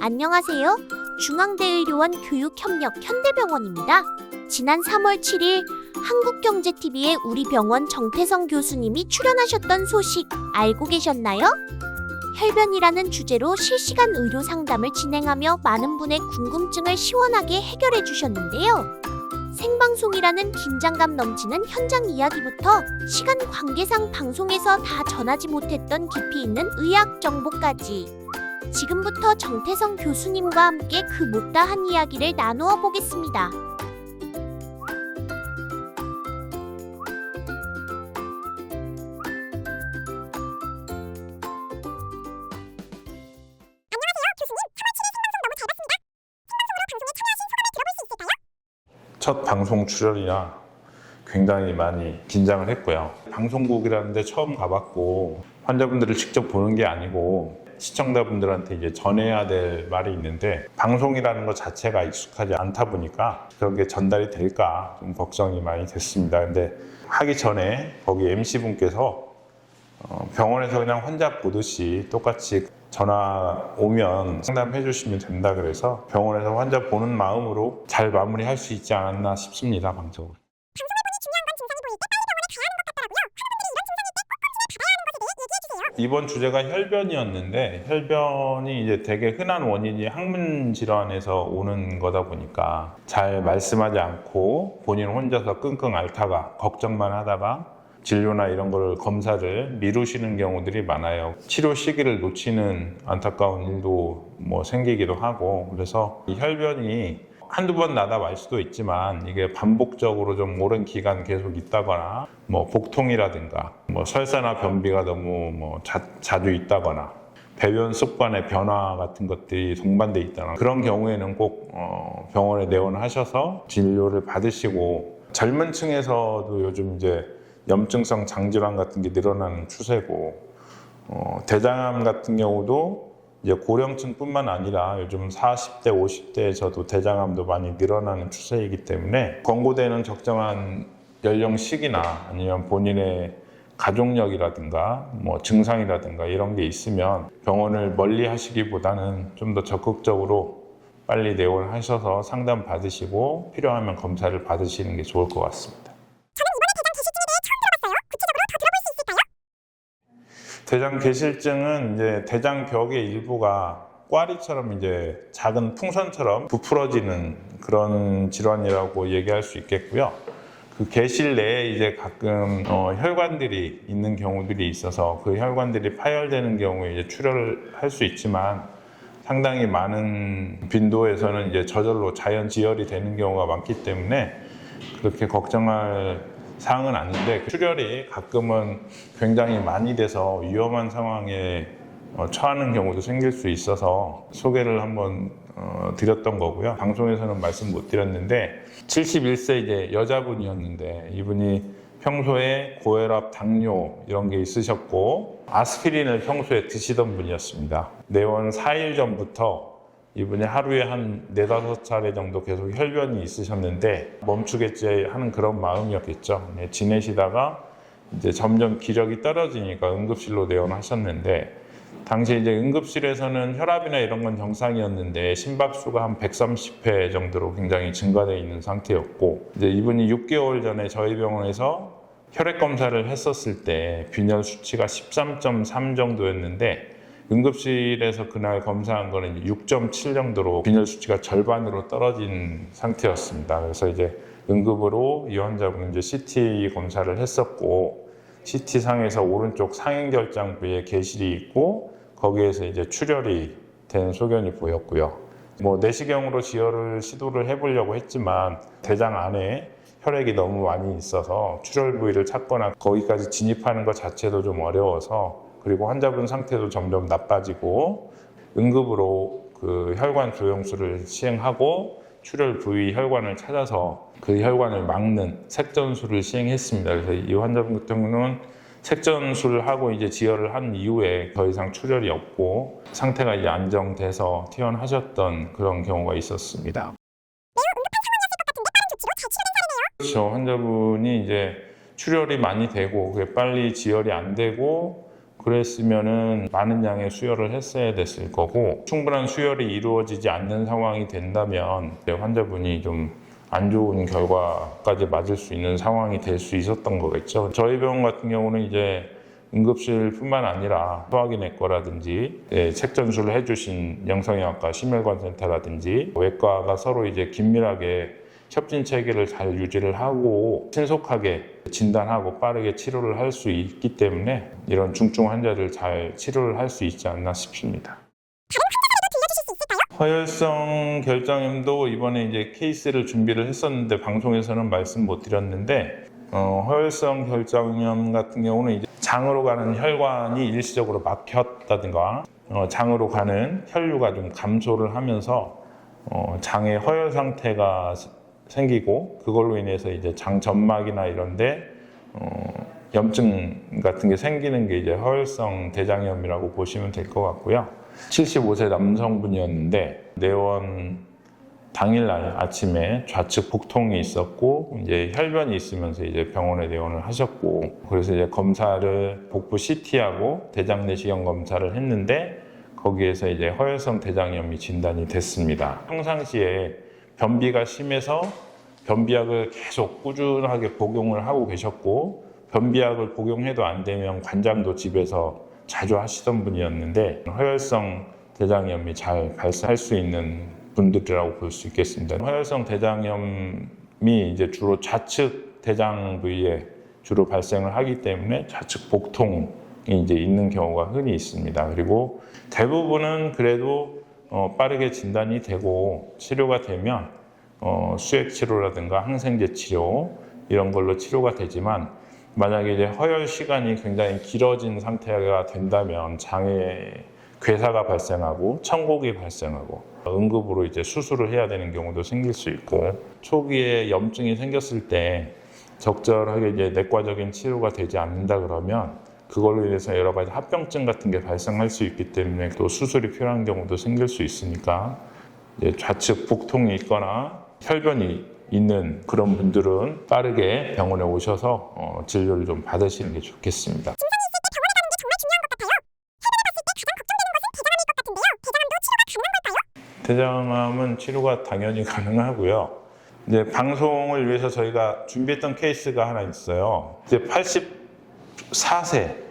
안녕하세요. 중앙대의료원 교육협력 현대병원입니다. 지난 3월 7일 한국경제TV에 우리 병원 정태성 교수님이 출연하셨던 소식 알고 계셨나요? 혈변이라는 주제로 실시간 의료 상담을 진행하며 많은 분의 궁금증을 시원하게 해결해 주셨는데요. 생방송이라는 긴장감 넘치는 현장 이야기부터 시간 관계상 방송에서 다 전하지 못했던 깊이 있는 의학 정보까지 지금부터 정태성 교수님과 함께 그 못다한 이야기를 나누어 보겠습니다. 첫 방송 출연이라 굉장히 많이 긴장을 했고요. 방송국이라는 데 처음 가봤고 환자분들을 직접 보는 게 아니고 시청자분들한테 이제 전해야 될 말이 있는데 방송이라는 것 자체가 익숙하지 않다 보니까 그런 게 전달이 될까 좀 걱정이 많이 됐습니다. 근데 하기 전에 거기 MC분께서 병원에서 그냥 환자 보듯이 똑같이 전화 오면 상담해 주시면 된다 그래서 병원에서 환자 보는 마음으로 잘 마무리할 수 있지 않았나 싶습니다. 방송을. 이번 주제가 혈변이었는데 혈변이 이제 되게 흔한 원인이 항문 질환에서 오는 거다 보니까 잘 말씀하지 않고 본인 혼자서 끙끙 앓다가 걱정만 하다가 진료나 이런 걸 검사를 미루시는 경우들이 많아요. 치료 시기를 놓치는 안타까운 일도 생기기도 하고 그래서 이 혈변이 한두 번 나다 말 수도 있지만 이게 반복적으로 좀 오랜 기간 계속 있다거나 복통이라든가 설사나 변비가 너무 자주 있다거나 배변 습관의 변화 같은 것들이 동반돼 있다거나 그런 경우에는 꼭 병원에 내원하셔서 진료를 받으시고 젊은 층에서도 요즘 이제 염증성 장질환 같은 게 늘어나는 추세고 대장암 같은 경우도 이제 고령층뿐만 아니라 요즘 40대, 50대에서도 대장암도 많이 늘어나는 추세이기 때문에 권고되는 적정한 연령식이나 아니면 본인의 가족력이라든가 증상이라든가 이런 게 있으면 병원을 멀리 하시기보다는 좀 더 적극적으로 빨리 내원하셔서 상담 받으시고 필요하면 검사를 받으시는 게 좋을 것 같습니다. 대장 개실증은 이제 대장벽의 일부가 꽈리처럼 이제 작은 풍선처럼 부풀어지는 그런 질환이라고 얘기할 수 있겠고요. 그 개실 내에 이제 가끔 혈관들이 있는 경우들이 있어서 그 혈관들이 파열되는 경우에 이제 출혈을 할 수 있지만 상당히 많은 빈도에서는 이제 저절로 자연 지혈이 되는 경우가 많기 때문에 그렇게 걱정할 사항은 아닌데 출혈이 가끔은 굉장히 많이 돼서 위험한 상황에 처하는 경우도 생길 수 있어서 소개를 한번 드렸던 거고요. 방송에서는 말씀 못 드렸는데 71세 이제 여자분이었는데 이분이 평소에 고혈압, 당뇨 이런 게 있으셨고 아스피린을 평소에 드시던 분이었습니다. 내원 4일 전부터 이분이 하루에 한 4-5차례 정도 계속 혈변이 있으셨는데 멈추겠지 하는 그런 마음이었겠죠. 지내시다가 이제 점점 기력이 떨어지니까 응급실로 내원하셨는데 당시 이제 응급실에서는 혈압이나 이런 건 정상이었는데 심박수가 한 130회 정도로 굉장히 증가되어 있는 상태였고 이제 이분이 6개월 전에 저희 병원에서 혈액 검사를 했었을 때 빈혈 수치가 13.3 정도였는데 응급실에서 그날 검사한 거는 6.7 정도로 빈혈 수치가 절반으로 떨어진 상태였습니다. 그래서 이제 응급으로 이 환자분은 이제 CT 검사를 했었고 CT 상에서 오른쪽 상행결장 부위에 개실이 있고 거기에서 이제 출혈이 된 소견이 보였고요. 내시경으로 지혈을 시도를 해보려고 했지만 대장 안에 혈액이 너무 많이 있어서 출혈 부위를 찾거나 거기까지 진입하는 것 자체도 좀 어려워서 그리고 환자분 상태도 점점 나빠지고 응급으로 그 혈관 조영술을 시행하고 출혈 부위 혈관을 찾아서 그 혈관을 막는 색전술을 시행했습니다. 그래서 이 환자분 같은 경우는 색전술을 하고 이제 지혈을 한 이후에 더 이상 출혈이 없고 상태가 이제 안정돼서 퇴원하셨던 그런 경우가 있었습니다. 그렇죠. 환자분이 이제 출혈이 많이 되고 그게 빨리 지혈이 안 되고 그랬으면은 많은 양의 수혈을 했어야 됐을 거고, 충분한 수혈이 이루어지지 않는 상황이 된다면 환자분이 좀 안 좋은 결과까지 맞을 수 있는 상황이 될 수 있었던 거겠죠. 저희 병원 같은 경우는 이제 응급실뿐만 아니라 소화기내과라든지 책전수를 해주신 영상의학과 심혈관센터라든지 외과가 서로 이제 긴밀하게 협진 체계를 잘 유지를 하고 신속하게 진단하고 빠르게 치료를 할 수 있기 때문에 이런 중증 환자를 잘 치료를 할 수 있지 않나 싶습니다. 허혈성 결장염도 이번에 이제 케이스를 준비를 했었는데 방송에서는 말씀 못 드렸는데, 허혈성 결장염 같은 경우는 이제 장으로 가는 혈관이 일시적으로 막혔다든가 장으로 가는 혈류가 좀 감소를 하면서 장의 허혈 상태가 생기고, 그걸로 인해서 이제 장 점막이나 이런데 염증 같은 게 생기는 게 이제 허혈성 대장염이라고 보시면 될 것 같고요. 75세 남성분이었는데 내원 당일날 아침에 좌측 복통이 있었고 이제 혈변이 있으면서 이제 병원에 내원을 하셨고, 그래서 이제 검사를 복부 CT하고 대장 내시경 검사를 했는데 거기에서 이제 허혈성 대장염이 진단이 됐습니다. 평상시에 변비가 심해서 변비약을 계속 꾸준하게 복용을 하고 계셨고, 변비약을 복용해도 안 되면 관장도 집에서 자주 하시던 분이었는데 허혈성 대장염이 잘 발생할 수 있는 분들이라고 볼 수 있겠습니다. 허혈성 대장염이 이제 주로 좌측 대장 부위에 주로 발생을 하기 때문에 좌측 복통이 이제 있는 경우가 흔히 있습니다. 그리고 대부분은 그래도 빠르게 진단이 되고 치료가 되면 수액 치료라든가 항생제 치료 이런 걸로 치료가 되지만, 만약에 이제 허혈 시간이 굉장히 길어진 상태가 된다면 장에 괴사가 발생하고 천곡이 발생하고 응급으로 이제 수술을 해야 되는 경우도 생길 수 있고, 초기에 염증이 생겼을 때 적절하게 이제 내과적인 치료가 되지 않는다 그러면 그걸로 인해서 여러 가지 합병증 같은 게 발생할 수 있기 때문에 또 수술이 필요한 경우도 생길 수 있으니까, 이제 좌측 복통이 있거나 혈변이 있는 그런 분들은 빠르게 병원에 오셔서 진료를 좀 받으시는 게 좋겠습니다. 대장암은 치료가 당연히 가능하고요. 이제 방송을 위해서 저희가 준비했던 케이스가 하나 있어요. 이제 84세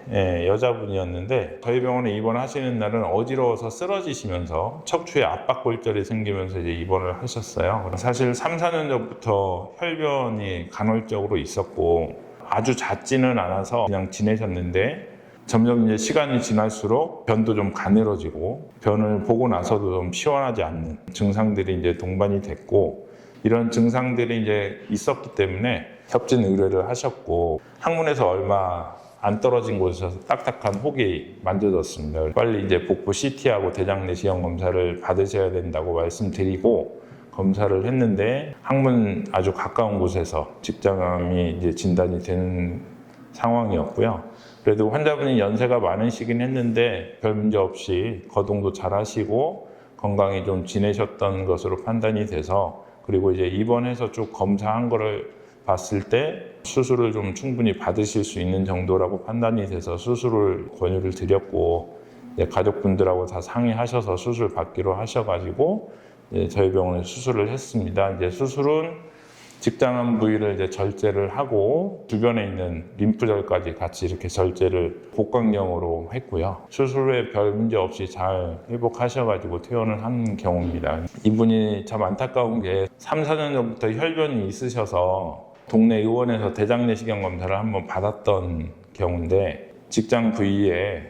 여자분이었는데 저희 병원에 입원하시는 날은 어지러워서 쓰러지시면서 척추에 압박골절이 생기면서 이제 입원을 하셨어요. 사실 3, 4년 전부터 혈변이 간헐적으로 있었고 아주 잦지는 않아서 그냥 지내셨는데, 점점 이제 시간이 지날수록 변도 좀 가늘어지고 변을 보고 나서도 좀 시원하지 않는 증상들이 이제 동반이 됐고, 이런 증상들이 이제 있었기 때문에 협진 의뢰를 하셨고, 항문에서 얼마 안 떨어진 곳에서 딱딱한 혹이 만져졌습니다. 빨리 이제 복부 CT하고 대장 내시경 검사를 받으셔야 된다고 말씀드리고 검사를 했는데, 항문 아주 가까운 곳에서 직장암이 이제 진단이 되는 상황이었고요. 그래도 환자분이 연세가 많으시긴 했는데 별 문제 없이 거동도 잘 하시고 건강히 좀 지내셨던 것으로 판단이 돼서, 그리고 이제 입원해서 쭉 검사한 거를 봤을 때 수술을 좀 충분히 받으실 수 있는 정도라고 판단이 돼서 수술을 권유를 드렸고, 가족분들하고 다 상의하셔서 수술 받기로 하셔가지고 저희 병원에 수술을 했습니다. 이제 수술은 직장암 부위를 이제 절제를 하고 주변에 있는 림프절까지 같이 이렇게 절제를 복강경으로 했고요. 수술 후에 별 문제 없이 잘 회복하셔가지고 퇴원을 한 경우입니다. 이분이 참 안타까운 게 3, 4년 전부터 혈변이 있으셔서 동네 의원에서 대장 내시경 검사를 한번 받았던 경우인데, 직장 부위에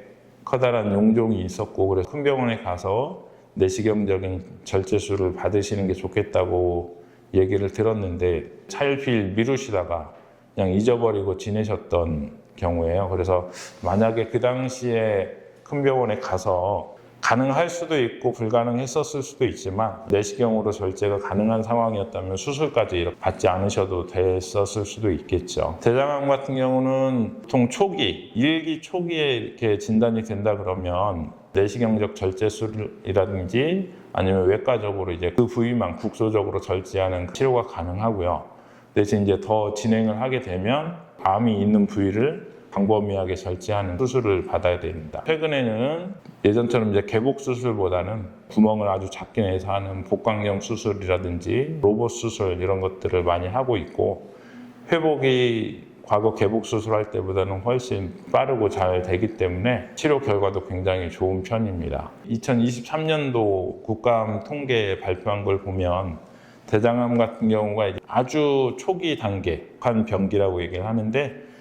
커다란 용종이 있었고 그래서 큰 병원에 가서 내시경적인 절제술을 받으시는 게 좋겠다고 얘기를 들었는데 차일피일 미루시다가 그냥 잊어버리고 지내셨던 경우예요. 그래서 만약에 그 당시에 큰 병원에 가서 가능할 수도 있고 불가능했었을 수도 있지만 내시경으로 절제가 가능한 상황이었다면 수술까지 이렇게 받지 않으셔도 됐었을 수도 있겠죠. 대장암 같은 경우는 보통 초기, 1기 초기에 이렇게 진단이 된다 그러면 내시경적 절제술이라든지 아니면 외과적으로 이제 그 부위만 국소적으로 절제하는 치료가 가능하고요. 대신 이제 더 진행을 하게 되면 암이 있는 부위를 광범위하게 절제하는 수술을 받아야 됩니다. 최근에는 예전처럼 이제 개복 수술보다는 구멍을 아주 작게 내서 하는 복강경 수술이라든지 로봇 수술 이런 것들을 많이 하고 있고, 회복이 과거 개복 수술할 때보다는 훨씬 빠르고 잘 되기 때문에 치료 결과도 굉장히 좋은 편입니다. 2023년도 국가암 통계 발표한 걸 보면 대장암 같은 경우가 이제 아주 초기 단계 한 병기라고 얘기를 하는데,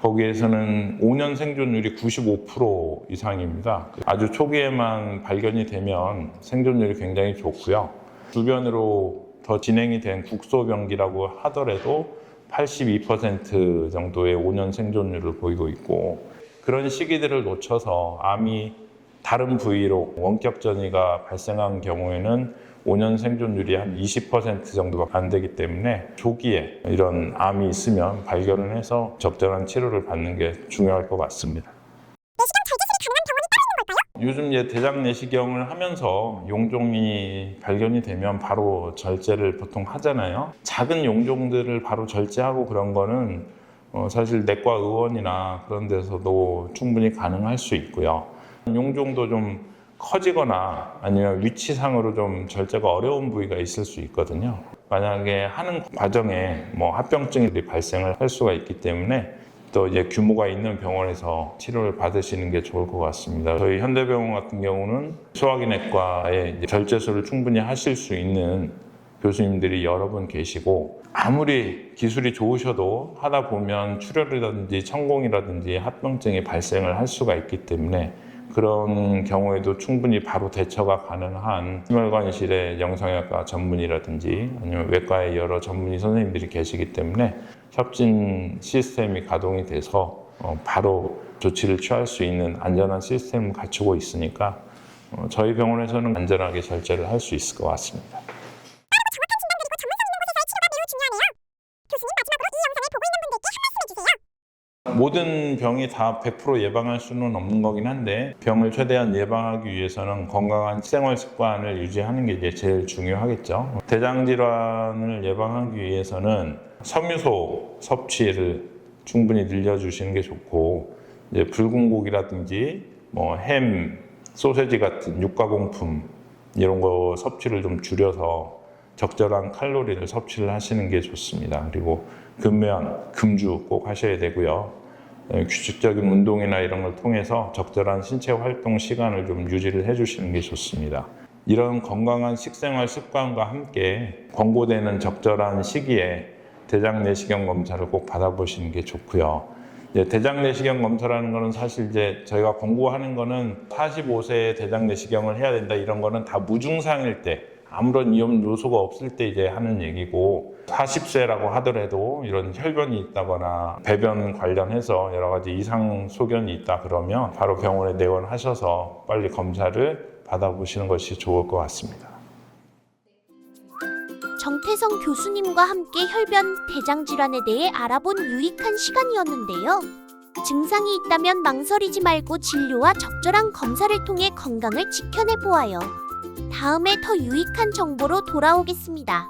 거기에서는 5년 생존율이 95% 이상입니다. 아주 초기에만 발견이 되면 생존율이 굉장히 좋고요. 주변으로 더 진행이 된 국소병기라고 하더라도 82% 정도의 5년 생존율을 보이고 있고, 그런 시기들을 놓쳐서 암이 다른 부위로 원격 전이가 발생한 경우에는 5년 생존율이 한 20% 정도가 안 되기 때문에 조기에 이런 암이 있으면 발견을 해서 적절한 치료를 받는 게 중요할 것 같습니다. 요즘 이제 대장 내시경을 하면서 용종이 발견이 되면 바로 절제를 보통 하잖아요. 작은 용종들을 바로 절제하고 그런 거는 사실 내과 의원이나 그런 데서도 충분히 가능할 수 있고요. 용종도 좀 커지거나 아니면 위치상으로 좀 절제가 어려운 부위가 있을 수 있거든요. 만약에 하는 과정에 합병증이 발생을 할 수가 있기 때문에 또 이제 규모가 있는 병원에서 치료를 받으시는 게 좋을 것 같습니다. 저희 현대병원 같은 경우는 소화기내과에 절제술을 충분히 하실 수 있는 교수님들이 여러 분 계시고, 아무리 기술이 좋으셔도 하다 보면 출혈이라든지 천공이라든지 합병증이 발생을 할 수가 있기 때문에 그런 경우에도 충분히 바로 대처가 가능한 심혈관실의 영상의학과 전문의라든지 아니면 외과의 여러 전문의 선생님들이 계시기 때문에 협진 시스템이 가동이 돼서 바로 조치를 취할 수 있는 안전한 시스템을 갖추고 있으니까 저희 병원에서는 안전하게 절제를 할 수 있을 것 같습니다. 모든 병이 다 100% 예방할 수는 없는 거긴 한데, 병을 최대한 예방하기 위해서는 건강한 생활 습관을 유지하는 게 이제 제일 중요하겠죠. 대장 질환을 예방하기 위해서는 섬유소 섭취를 충분히 늘려주시는 게 좋고, 이제 붉은 고기라든지 햄, 소세지 같은 육가공품 이런 거 섭취를 좀 줄여서 적절한 칼로리를 섭취를 하시는 게 좋습니다. 그리고 근면, 금주 꼭 하셔야 되고요. 규칙적인 운동이나 이런 걸 통해서 적절한 신체 활동 시간을 좀 유지를 해주시는 게 좋습니다. 이런 건강한 식생활 습관과 함께 권고되는 적절한 시기에 대장 내시경 검사를 꼭 받아보시는 게 좋고요. 대장 내시경 검사라는 거는 사실 이제 저희가 권고하는 거는 45세에 대장 내시경을 해야 된다, 이런 거는 다 무증상일 때, 아무런 위험 요소가 없을 때 이제 하는 얘기고, 40세라고 하더라도 이런 혈변이 있다거나 배변 관련해서 여러 가지 이상 소견이 있다 그러면 바로 병원에 내원하셔서 빨리 검사를 받아보시는 것이 좋을 것 같습니다. 정태성 교수님과 함께 혈변, 대장 질환에 대해 알아본 유익한 시간이었는데요. 증상이 있다면 망설이지 말고 진료와 적절한 검사를 통해 건강을 지켜내 보아요. 다음에 더 유익한 정보로 돌아오겠습니다.